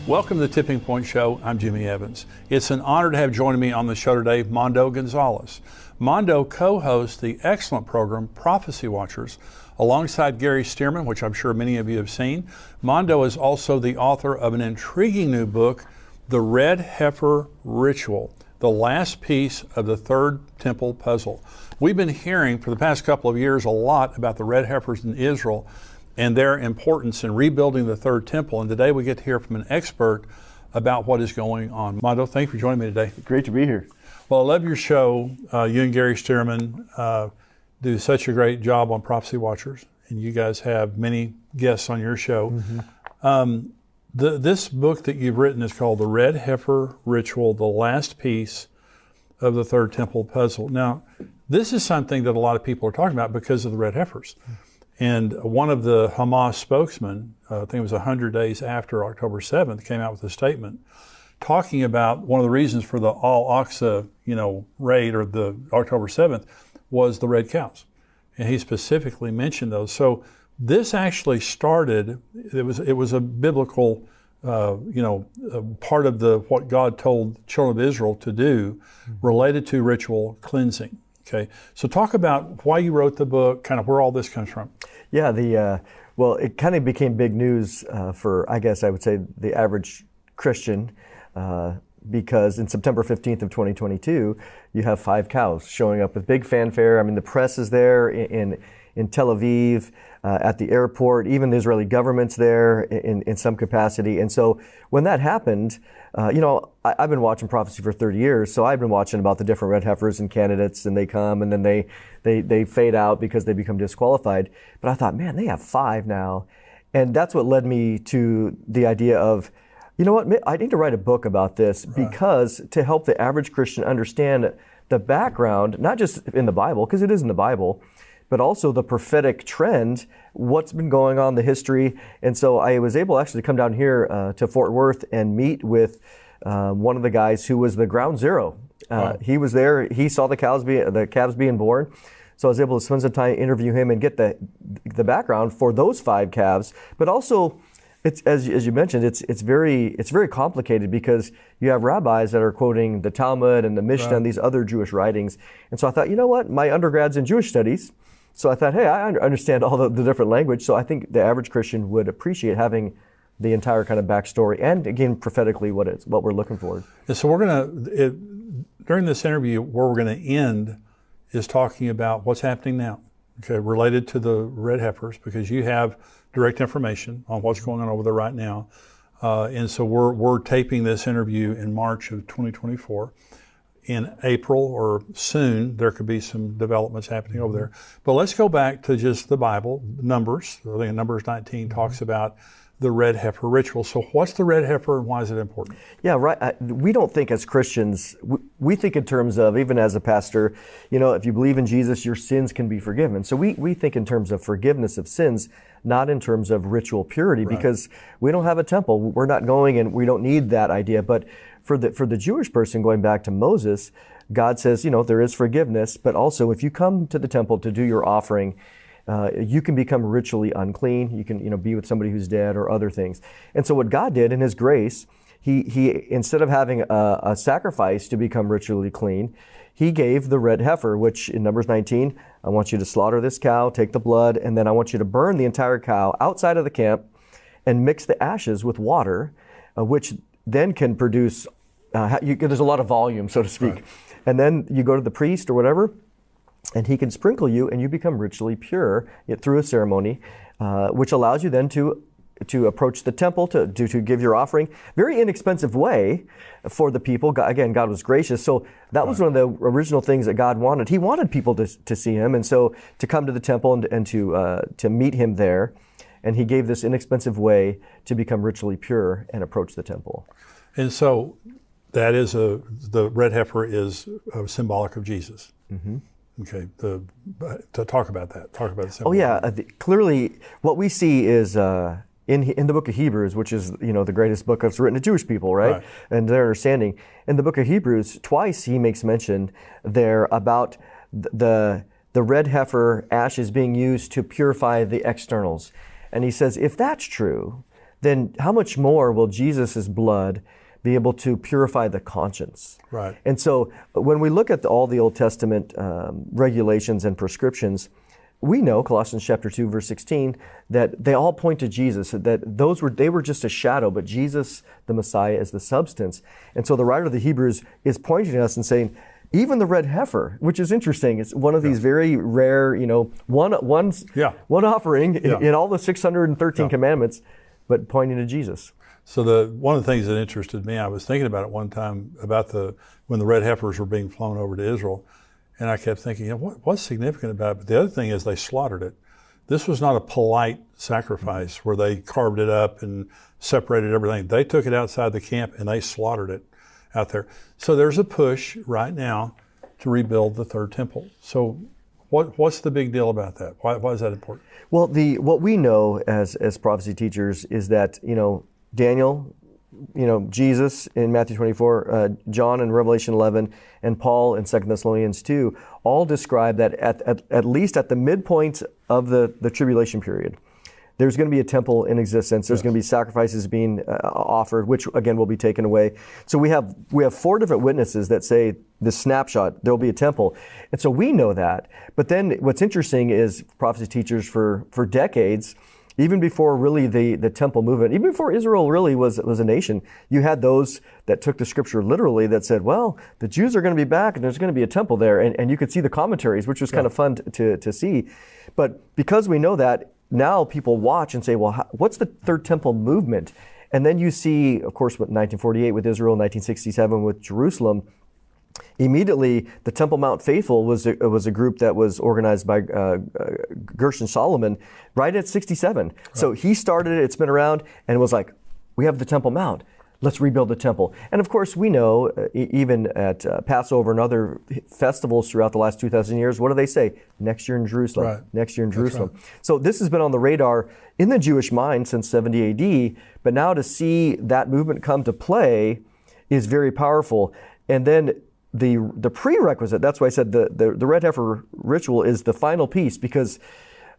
Welcome to the Tipping Point Show. I'm Jimmy Evans. It's an honor to have joining me on the show today, Mondo Gonzalez. Mondo co-hosts the excellent program Prophecy Watchers alongside Gary Stearman, which I'm sure many of you have seen. Mondo is also the author of an intriguing new book, The Red Heifer Ritual, the last piece of the third temple puzzle. We've been hearing for the past couple of years a lot about the red heifers in Israel and their importance in rebuilding the third temple. And today we get to hear from an expert about what is going on. Mondo, thank you for joining me today. Great to be here. Well, I love your show. You and Gary Stearman do such a great job on Prophecy Watchers, and you guys have many guests on your show. Mm-hmm. This book that you've written is called The Red Heifer Ritual, the last piece of the third temple puzzle. Now, this is something that a lot of people are talking about because of the red heifers. And one of the Hamas spokesmen, I think it was 100 days after October 7th, came out with a statement talking about one of the reasons for the Al-Aqsa, raid or the October 7th was the red cows. And he specifically mentioned those. So this actually started, it was a biblical, part of what God told children of Israel to do related to ritual cleansing. Okay, so talk about why you wrote the book, kind of where all this comes from. Yeah, it kind of became big news for, I guess I would say, the average Christian, because in September 15th of 2022, you have 5 cows showing up with big fanfare. I mean, the press is there in Tel Aviv, at the airport, even the Israeli government's there in some capacity. And so when that happened, I've been watching prophecy for 30 years, so I've been watching about the different red heifers and candidates, and they come and then they fade out because they become disqualified. But I thought, man, they have 5 now. And that's what led me to the idea of, you know what, I need to write a book about this, because to help the average Christian understand the background, not just in the Bible, because it is in the Bible, but also the prophetic trend, what's been going on, the history. And so I was able actually to come down here to Fort Worth and meet with one of the guys who was the ground zero. He was there, he saw the calves being born. So I was able to spend some time, interview him, and get the background for those 5 calves. But also, it's as you mentioned, it's very complicated, because you have rabbis that are quoting the Talmud and the Mishnah and these other Jewish writings. And so I thought, you know what, my undergrad's in Jewish studies. So I thought, hey, I understand all the different language, so I think the average Christian would appreciate having the entire kind of backstory, and again, prophetically, what we're looking for. And so during this interview, where we're going to end is talking about what's happening now, okay, related to the red heifers, because you have direct information on what's going on over there right now. And so we're taping this interview in March of 2024. In April or soon, there could be some developments happening over there. But let's go back to just the Bible, Numbers. I think Numbers 19 talks about the red heifer ritual. So what's the red heifer and why is it important? Yeah, right. We don't think as Christians, we think in terms of, even as a pastor, if you believe in Jesus, your sins can be forgiven. So we think in terms of forgiveness of sins, not in terms of ritual purity, because we don't have a temple. We're not going, and we don't need that idea. But for the Jewish person, going back to Moses, God says, there is forgiveness, but also if you come to the temple to do your offering, you can become ritually unclean. You can, be with somebody who's dead or other things. And so what God did in His grace, He instead of having a sacrifice to become ritually clean, He gave the red heifer, which in Numbers 19, I want you to slaughter this cow, take the blood, and then I want you to burn the entire cow outside of the camp and mix the ashes with water, which then can produce, there's a lot of volume, so to speak. Right. And then you go to the priest or whatever, and he can sprinkle you, and you become ritually pure through a ceremony, which allows you then to approach the temple, to give your offering. Very inexpensive way for the people. God was gracious. So that was one of the original things that God wanted. He wanted people to see Him, and so to come to the temple and to meet Him there. And He gave this inexpensive way to become ritually pure and approach the temple. And so that is the red heifer is symbolic of Jesus. Mm-hmm. Okay, to talk about that. Talk about the symbol. Oh yeah, clearly what we see is in the book of Hebrews, which is the greatest book that's written to Jewish people, right? And their understanding. In the book of Hebrews, twice he makes mention there about the red heifer ashes being used to purify the externals. And he says, if that's true, then how much more will Jesus' blood be able to purify the conscience? Right. And so when we look at all the Old Testament regulations and prescriptions, we know, Colossians chapter 2, verse 16, that they all point to Jesus, that they were just a shadow, but Jesus, the Messiah, is the substance. And so the writer of the Hebrews is pointing to us and saying, even the red heifer, which is interesting, it's one of these very rare, one offering in all the 613 commandments, but pointing to Jesus. So one of the things that interested me, I was thinking about it one time about when the red heifers were being flown over to Israel. And I kept thinking, what's significant about it? But the other thing is they slaughtered it. This was not a polite sacrifice where they carved it up and separated everything. They took it outside the camp and they slaughtered it out there. So there's a push right now to rebuild the third temple. So what's the big deal about that? Why is that important? Well, what we know as prophecy teachers is that, Daniel, Jesus in Matthew 24, John in Revelation 11, and Paul in 2 Thessalonians 2 all describe that at least at the midpoint of the tribulation period, there's going to be a temple in existence. There's going to be sacrifices being offered, which again will be taken away. So we have 4 different witnesses that say this snapshot, there'll be a temple. And so we know that. But then what's interesting is prophecy teachers for decades, even before really the temple movement, even before Israel really was a nation, you had those that took the scripture literally that said, well, the Jews are going to be back and there's going to be a temple there. And you could see the commentaries, which was kind of fun to see. But because we know that, now people watch and say, well, what's the third temple movement? And then you see, of course, what 1948 with Israel, 1967 with Jerusalem. Immediately, the Temple Mount Faithful was a group that was organized by Gershon Solomon right at 67. Right. So he started it, it's been around, and it was like, we have the Temple Mount. Let's rebuild the temple. And of course, we know, even at Passover and other festivals throughout the last 2,000 years, what do they say? Next year in Jerusalem. Right. Next year in Jerusalem. Right. So this has been on the radar in the Jewish mind since 70 AD, but now to see that movement come to play is very powerful. And then the prerequisite, that's why I said the red heifer ritual is the final piece because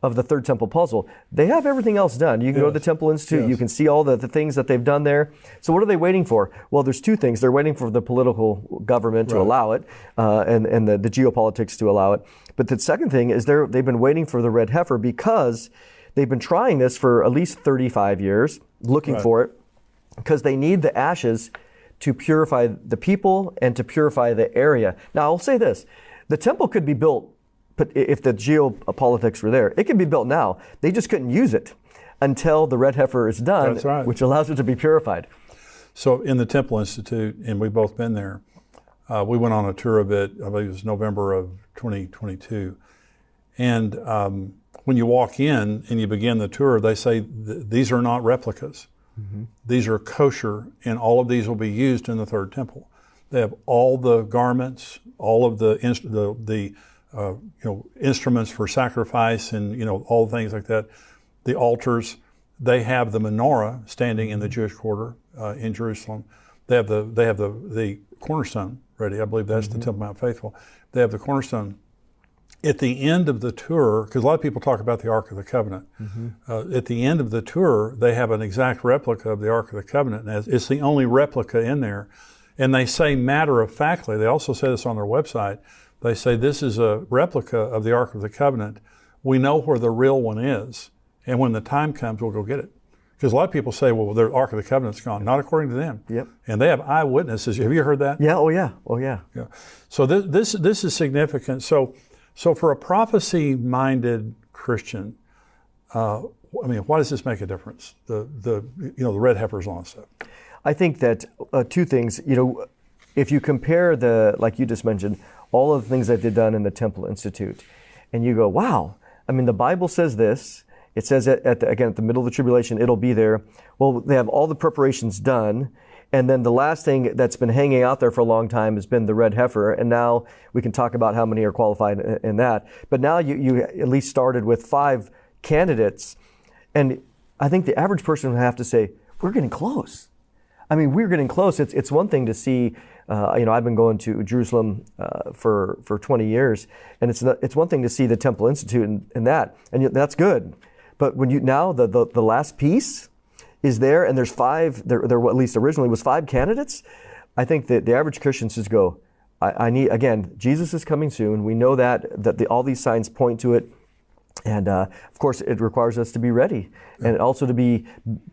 of the third temple puzzle. They have everything else done. You can go to the Temple Institute, you can see all the things that they've done there. So what are they waiting for? Well, there's 2 things. They're waiting for the political government to allow it, and the geopolitics to allow it. But the second thing is they've been waiting for the red heifer because they've been trying this for at least 35 years, looking for it, because they need the ashes to purify the people and to purify the area. Now, I'll say this. The temple could be built, but if the geopolitics were there, it could be built now. They just couldn't use it until the red heifer is done, which allows it to be purified. So in the Temple Institute, and we've both been there, we went on a tour of it, I believe it was November of 2022. And when you walk in and you begin the tour, they say these are not replicas. Mm-hmm. These are kosher, and all of these will be used in the third temple. They have all the garments, all of the instruments for sacrifice, and all things like that. The altars. They have the menorah standing in the Jewish quarter in Jerusalem. They have the cornerstone ready. I believe that's the Temple Mount Faithful. They have the cornerstone. At the end of the tour, because a lot of people talk about the Ark of the Covenant, at the end of the tour, they have an exact replica of the Ark of the Covenant, and it's the only replica in there. And they say matter-of-factly, they also say this on their website, they say this is a replica of the Ark of the Covenant. We know where the real one is, and when the time comes, we'll go get it. Because a lot of people say, well, the Ark of the Covenant's gone. Not according to them. Yep. And they have eyewitnesses. Have you heard that? Yeah, oh yeah. So this is significant. So for a prophecy-minded Christian, why does this make a difference? The red heifers on stuff. I think that 2 things. If you compare like you just mentioned, all of the things that they've done in the Temple Institute, and you go, wow. The Bible says this. It says at the middle of the tribulation, it'll be there. Well, they have all the preparations done. And then the last thing that's been hanging out there for a long time has been the red heifer. And now we can talk about how many are qualified in that. But now you at least started with 5 candidates. And I think the average person would have to say, we're getting close. We're getting close. It's one thing to see, I've been going to Jerusalem for 20 years. And it's one thing to see the Temple Institute and that. And that's good. But when the last piece, is there, and there's five, there at least originally was five candidates, I think that the average Christians just go, I need, again, Jesus is coming soon. We know that all these signs point to it. And of course, it requires us to be ready, and also to be,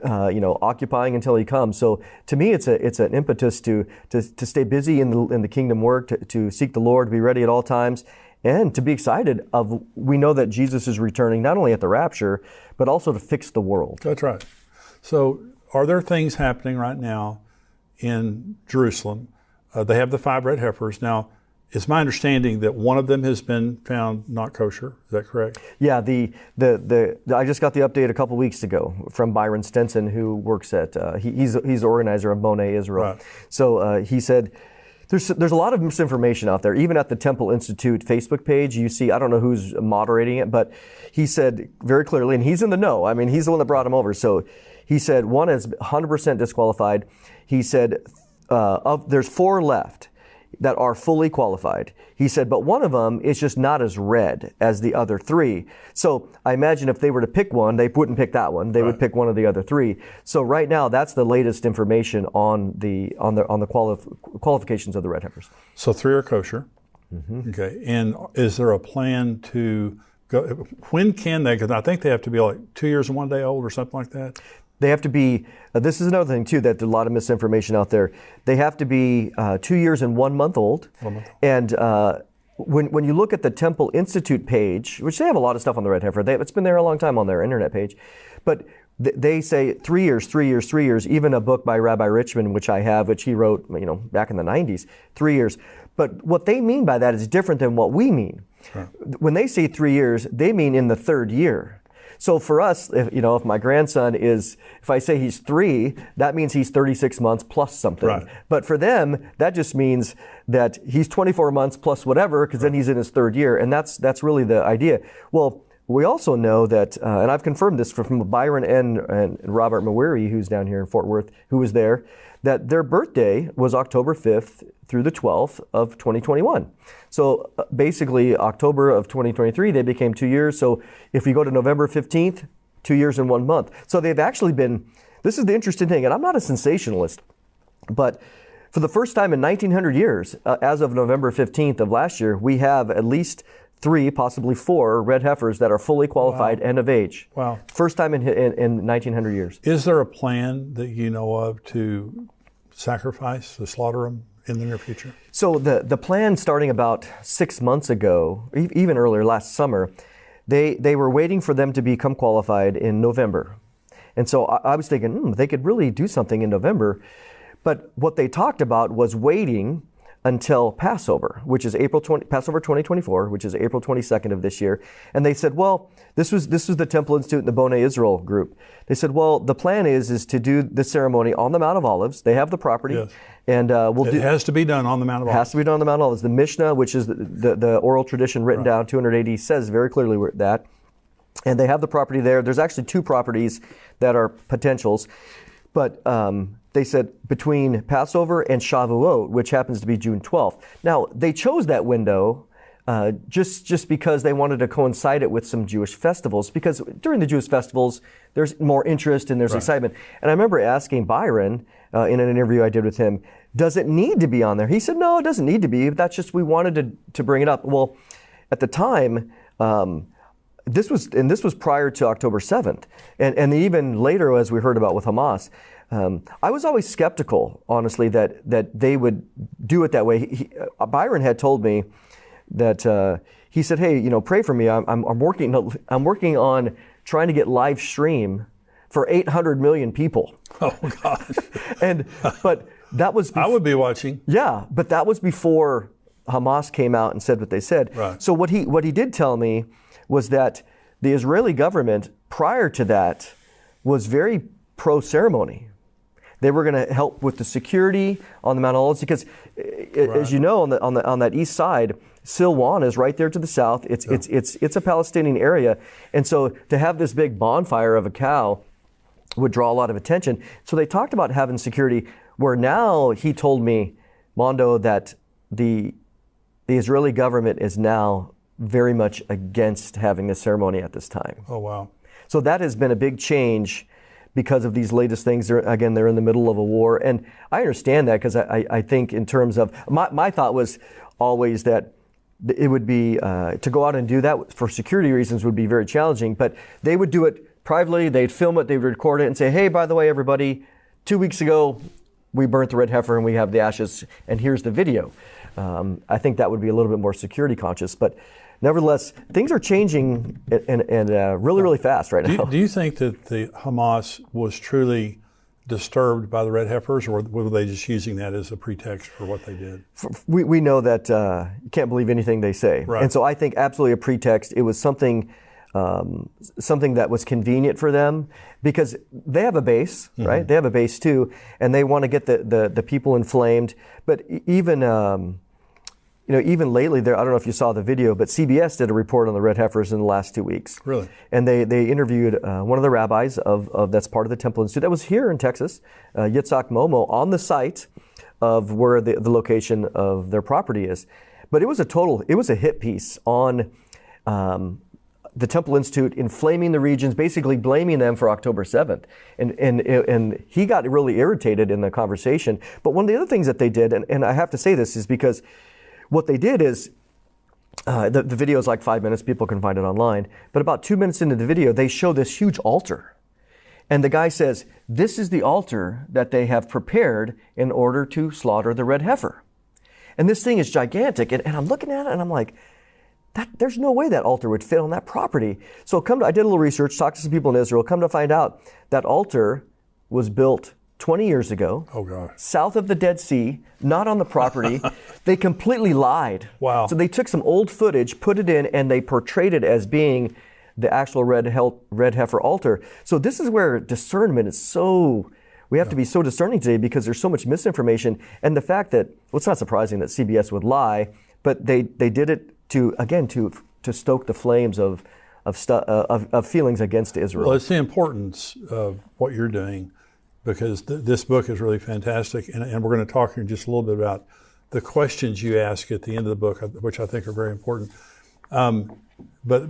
occupying until He comes. So to me, it's an impetus to stay busy in the kingdom work, to seek the Lord, to be ready at all times, and to be excited of. We know that Jesus is returning not only at the rapture, but also to fix the world. That's right. So, are there things happening right now in Jerusalem? They have the 5 red heifers now. It's my understanding that one of them has been found not kosher. Is that correct? Yeah. I just got the update a couple weeks ago from Byron Stenson, who works at he's the organizer of Boneh Israel. Right. So he said there's a lot of misinformation out there. Even at the Temple Institute Facebook page, you see, I don't know who's moderating it, but he said very clearly, and he's in the know. I mean, he's the one that brought him over. So he said one is 100% disqualified. He said there's 4 left that are fully qualified. He said, but one of them is just not as red as the other 3. So I imagine if they were to pick one, they wouldn't pick that one. They would pick one of the other 3. So right now, that's the latest information on the qualifications of the red heifers. So 3 are kosher. Mm-hmm. Okay. And is there a plan to go? When can they? Because I think they have to be like 2 years and 1 day old or something like that. They have to be, this is another thing too, that there's a lot of misinformation out there. They have to be 2 years and 1 month old. 1 month. And when you look at the Temple Institute page, which they have a lot of stuff on the red heifer, it's been there a long time on their internet page, but they say 3 years, 3 years, 3 years, even a book by Rabbi Richmond, which I have, which he wrote, back in the 90s, 3 years. But what they mean by that is different than what we mean. Sure. When they say 3 years, they mean in the 3rd year. So for us, if my grandson if I say he's 3, that means he's 36 months plus something. Right. But for them, that just means that he's 24 months plus whatever, because then he's in his 3rd year, and that's really the idea. Well, we also know that, and I've confirmed this from Byron and Robert Mawiri, who's down here in Fort Worth, who was there, that their birthday was October 5th through the 12th of 2021. So basically, October of 2023, they became 2 years. So if you go to November 15th, 2 years and 1 month. So they've actually been, this is the interesting thing, and I'm not a sensationalist, but for the first time in 1900 years, as of November 15th of last year, we have at least 3, possibly 4 red heifers that are fully qualified and of age. Wow. First time in 1900 years. Is there a plan that you know of to sacrifice, to slaughter them in the near future? So the plan starting about 6 months ago, even earlier last summer, they were waiting for them to become qualified in November. And so I was thinking, they could really do something in November. But what they talked about was waiting until Passover, which is Passover 2024, which is April 22nd of this year. And they said, well, this was the Temple Institute and the Boneh Israel group. They said, well, the plan is to do the ceremony on the Mount of Olives. They have the property. Yes. And it has to be done on the Mount of Olives. It has to be done on the Mount of Olives. The Mishnah, which is the oral tradition written down 200 AD, says very clearly that. And they have the property there. There's actually 2 properties that are potentials. But they said between Passover and Shavuot, which happens to be June 12th. Now, they chose that window just because they wanted to coincide it with some Jewish festivals, because during the Jewish festivals, there's more interest and there's excitement. And I remember asking Byron in an interview I did with him, does it need to be on there? He said, no, it doesn't need to be. That's just, we wanted to bring it up. Well, at the time, this was prior to October 7th. And even later, as we heard about with Hamas, I was always skeptical, honestly, that they would do it that way. Byron had told me that he said, "Hey, pray for me. I'm working on trying to get live stream for 800 million people." Oh gosh! But that was I would be watching. Yeah, but that was before Hamas came out and said what they said. Right. So what he did tell me was that the Israeli government prior to that was very pro-ceremony. They were going to help with the security on the Mount of Olives because, as you know, on that east side, Silwan is right there to the south. It's a Palestinian area, and so to have this big bonfire of a cow would draw a lot of attention. So they talked about having security. Where now he told me, Mondo, that the Israeli government is now very much against having this ceremony at this time. Oh wow! So that has been a big change. because of these latest things. They're in the middle of a war. And I understand that, because I think in terms of, my thought was always that it would be, to go out and do that for security reasons would be very challenging, but they would do it privately, they'd film it, they would record it and say, hey, by the way, everybody, 2 weeks ago, we burnt the red heifer and we have the ashes, and here's the video. I think that would be a little bit more security conscious, but nevertheless, things are changing and really, really fast right now. Do you think that the Hamas was truly disturbed by the red heifers, or were they just using that as a pretext for what they did? We know that you can't believe anything they say. Right. And so I think absolutely a pretext. It was something that was convenient for them, because they have a base, right? They have a base too, and they want to get the people inflamed. But even even lately, I don't know if you saw the video, but CBS did a report on the red heifers in the last 2 weeks. Really? And they interviewed one of the rabbis of that's part of the Temple Institute that was here in Texas, Yitzhak Momo, on the site of where the location of their property is. But it was a hit piece on the Temple Institute inflaming the regions, basically blaming them for October 7th. And he got really irritated in the conversation. But one of the other things that they did, and I have to say this, is because what they did is, the video is like 5 minutes, people can find it online, but about 2 minutes into the video, they show this huge altar. And the guy says, this is the altar that they have prepared in order to slaughter the red heifer. And this thing is gigantic. And I'm looking at it and I'm like, there's no way that altar would fit on that property. So I did a little research, talked to some people in Israel, come to find out that altar was built 20 years ago, south of the Dead Sea, not on the property. They completely lied. Wow. So they took some old footage, put it in, and they portrayed it as being the actual red heifer altar. So this is where discernment is we have to be so discerning today, because there's so much misinformation. And the fact that, well, it's not surprising that CBS would lie, but they did it to stoke the flames of feelings against Israel. Well, it's the importance of what you're doing, because this book is really fantastic, and we're going to talk here in just a little bit about the questions you ask at the end of the book, which I think are very important. But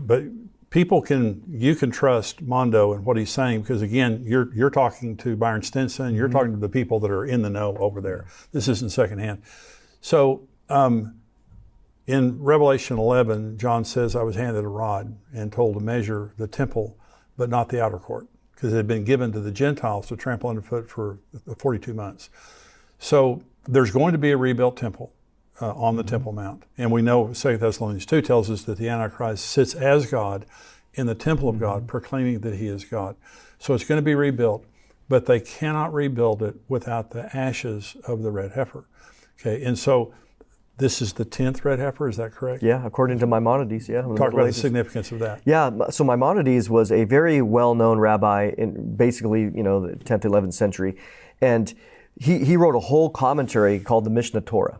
you can trust Mondo and what he's saying, because again, you're talking to Byron Stinson, you're talking to the people that are in the know over there. This isn't secondhand. So in Revelation 11, John says, I was handed a rod and told to measure the temple, but not the outer court, because it had been given to the Gentiles to trample underfoot for 42 months. So there's going to be a rebuilt temple on the Temple Mount. And we know 2 Thessalonians 2 tells us that the Antichrist sits as God in the temple of God, proclaiming that he is God. So it's going to be rebuilt, but they cannot rebuild it without the ashes of the red heifer. Okay, and so this is the 10th red heifer, is that correct? Yeah, according to Maimonides, yeah. Talk about the significance of that. Yeah, so Maimonides was a very well-known rabbi in basically, the 10th, 11th century. And he wrote a whole commentary called the Mishnah Torah.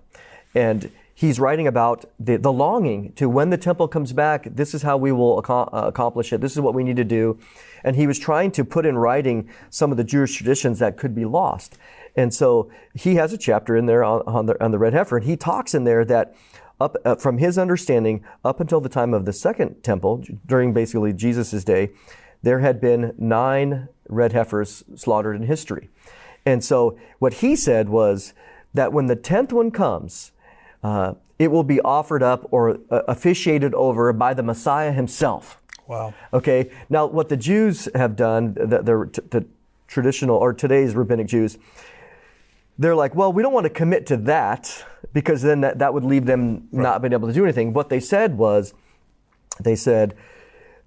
And he's writing about the longing to, when the temple comes back, this is how we will accomplish it. This is what we need to do. And he was trying to put in writing some of the Jewish traditions that could be lost. And so he has a chapter in there on the red heifer, and he talks in there that from his understanding, up until the time of the second temple, during basically Jesus' day, there had been 9 red heifers slaughtered in history. And so what he said was that when the 10th one comes, it will be offered up or officiated over by the Messiah himself. Wow. Okay. Now, what the Jews have done, the traditional or today's rabbinic Jews, they're like, well, we don't want to commit to that, because then that would leave them not being able to do anything. What they said was, they said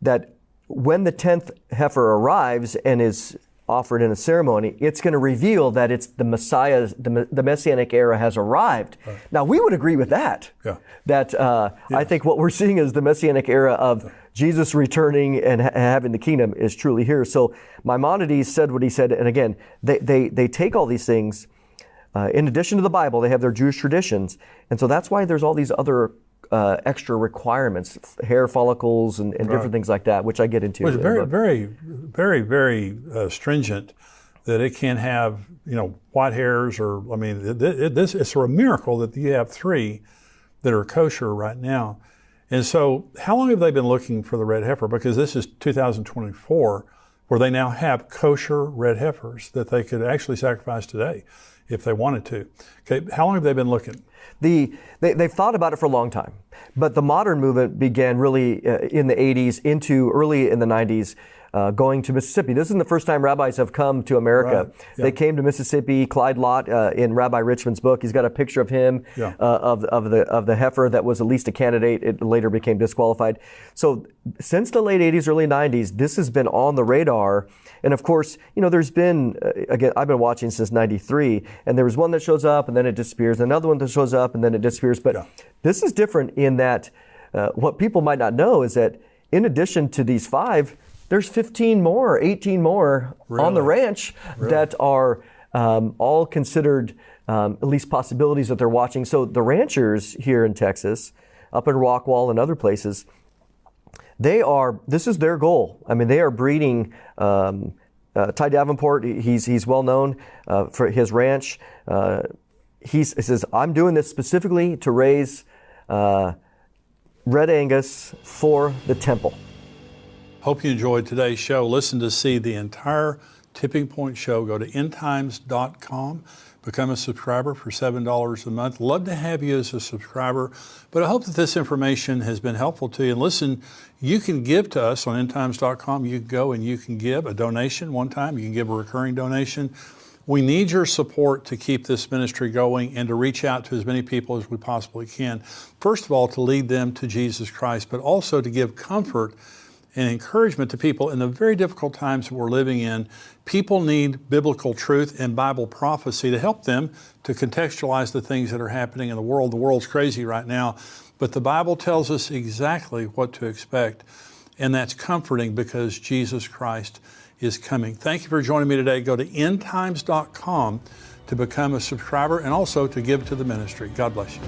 that when the 10th heifer arrives and is offered in a ceremony, it's going to reveal that it's the Messiah's, the Messianic era has arrived. Right. Now, we would agree with that. Yeah. That I think what we're seeing is the Messianic era of Jesus returning and having the kingdom is truly here. So Maimonides said what he said, and again, they take all these things. In addition to the Bible, they have their Jewish traditions. And so that's why there's all these other extra requirements, hair follicles and different things like that, which I get into. Well, it's very stringent, that it can have, white hairs, or, it's a miracle that you have 3 that are kosher right now. And so how long have they been looking for the red heifer? Because this is 2024. where they now have kosher red heifers that they could actually sacrifice today if they wanted to. Okay, how long have they been looking? They've thought about it for a long time, but the modern movement began really in the 80s into early in the 90s, going to Mississippi. This isn't the first time rabbis have come to America. Right. Yeah. They came to Mississippi. Clyde Lott, in Rabbi Richmond's book, he's got a picture of him, Yeah. of the heifer that was at least a candidate. It later became disqualified. So since the late 80s, early 90s, this has been on the radar. And of course, there's been, again, I've been watching since 93, and there was one that shows up and then it disappears, another one that shows up and then it disappears. But this is different in that what people might not know is that in addition to these 5, there's 15 more, 18 more on the ranch that are all considered at least possibilities that they're watching. So the ranchers here in Texas, up in Rockwall and other places, this is their goal. I mean, they are breeding. Ty Davenport, he's well known for his ranch. He says, I'm doing this specifically to raise Red Angus for the temple. Hope you enjoyed today's show. Listen to see the entire Tipping Point show. Go to endtimes.com. Become a subscriber for $7 a month. Love to have you as a subscriber, but I hope that this information has been helpful to you. And listen, you can give to us on endtimes.com. You can go and you can give a donation one time. You can give a recurring donation. We need your support to keep this ministry going and to reach out to as many people as we possibly can. First of all, to lead them to Jesus Christ, but also to give comfort and encouragement to people in the very difficult times that we're living in. People need biblical truth and Bible prophecy to help them to contextualize the things that are happening in the world. The world's crazy right now, but the Bible tells us exactly what to expect, and that's comforting because Jesus Christ is coming. Thank you for joining me today. Go to endtimes.com to become a subscriber and also to give to the ministry. God bless you.